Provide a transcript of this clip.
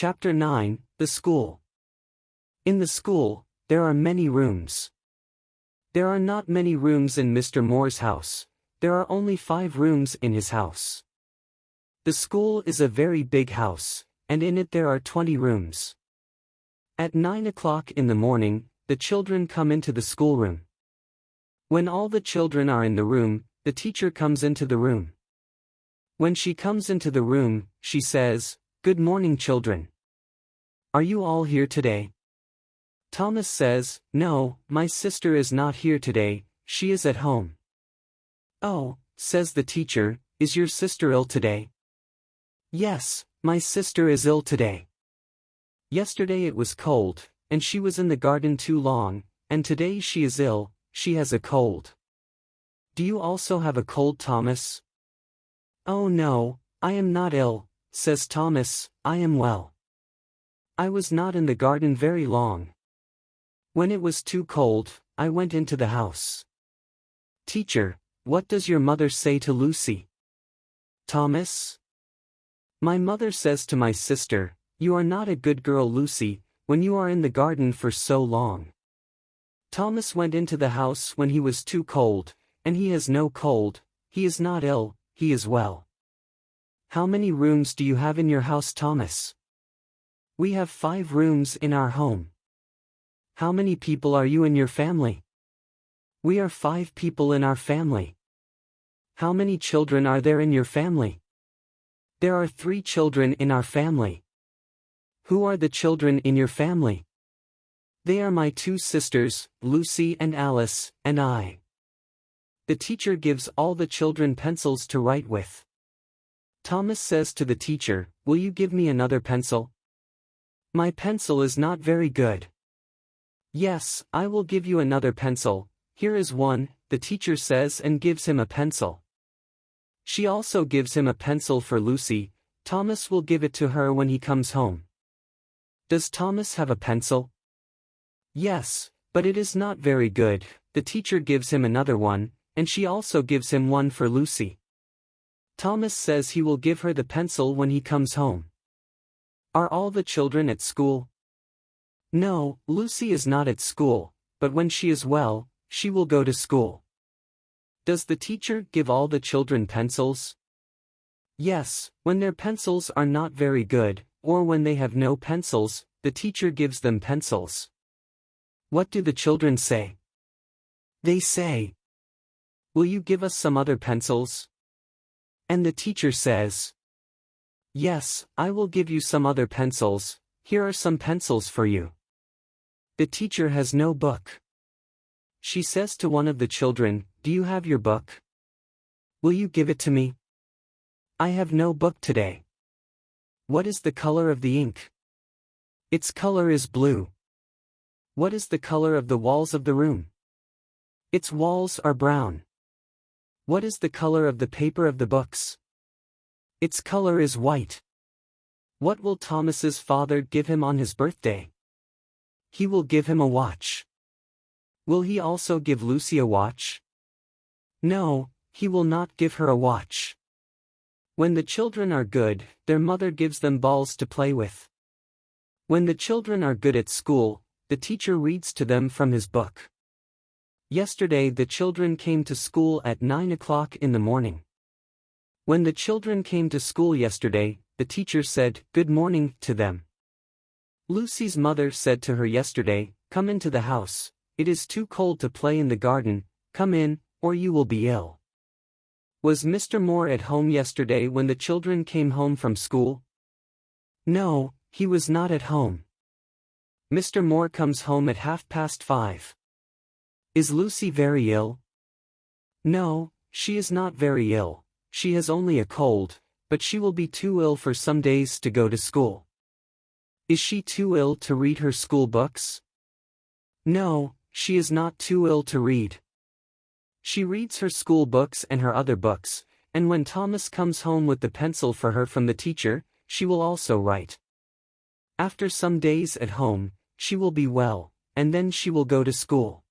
Chapter 9, The School. In the school, there are many rooms. There are not many rooms in Mr. Moore's house. There are only 5 rooms in his house. The school is a very big house, and in it there are 20 rooms. At 9 o'clock in the morning, the children come into the schoolroom. When all the children are in the room, the teacher comes into the room. When she comes into the room, she says, "Good morning, children. Are you all here today?" Thomas says, "No, my sister is not here today, she is at home." "Oh," says the teacher, "is your sister ill today?" "Yes, my sister is ill today. Yesterday it was cold, and she was in the garden too long, and today she is ill, she has a cold." "Do you also have a cold, Thomas?" "Oh no, I am not ill," says Thomas, "I am well. I was not in the garden very long. When it was too cold, I went into the house." "Teacher, what does your mother say to Lucy?" "Thomas?" "My mother says to my sister, 'You are not a good girl, Lucy, when you are in the garden for so long.'" Thomas went into the house when he was too cold, and he has no cold, he is not ill, he is well. "How many rooms do you have in your house, Thomas?" "We have 5 rooms in our home." "How many people are you in your family?" "We are 5 people in our family." "How many children are there in your family?" "There are 3 children in our family." "Who are the children in your family?" "They are my 2 sisters, Lucy and Alice, and I." The teacher gives all the children pencils to write with. Thomas says to the teacher, "Will you give me another pencil? My pencil is not very good." "Yes, I will give you another pencil, here is one," the teacher says and gives him a pencil. She also gives him a pencil for Lucy. Thomas will give it to her when he comes home. Does Thomas have a pencil? Yes, but it is not very good. The teacher gives him another one, and she also gives him one for Lucy. Thomas says he will give her the pencil when he comes home. Are all the children at school? No, Lucy is not at school, but when she is well, she will go to school. Does the teacher give all the children pencils? Yes, when their pencils are not very good, or when they have no pencils, the teacher gives them pencils. What do the children say? They say, "Will you give us some other pencils?" And the teacher says, "Yes, I will give you some other pencils, here are some pencils for you." The teacher has no book. She says to one of the children, "Do you have your book? Will you give it to me? I have no book today." What is the color of the ink? Its color is blue. What is the color of the walls of the room? Its walls are brown. What is the color of the paper of the books? Its color is white. What will Thomas's father give him on his birthday? He will give him a watch. Will he also give Lucy a watch? No, he will not give her a watch. When the children are good, their mother gives them balls to play with. When the children are good at school, the teacher reads to them from his book. Yesterday the children came to school at 9 o'clock in the morning. When the children came to school yesterday, the teacher said, "Good morning," to them. Lucy's mother said to her yesterday, "Come into the house, it is too cold to play in the garden, come in, or you will be ill." Was Mr. Moore at home yesterday when the children came home from school? No, he was not at home. Mr. Moore comes home at 5:30. Is Lucy very ill? No, she is not very ill, she has only a cold, but she will be too ill for some days to go to school. Is she too ill to read her school books? No, she is not too ill to read. She reads her school books and her other books, and when Thomas comes home with the pencil for her from the teacher, she will also write. After some days at home, she will be well, and then she will go to school.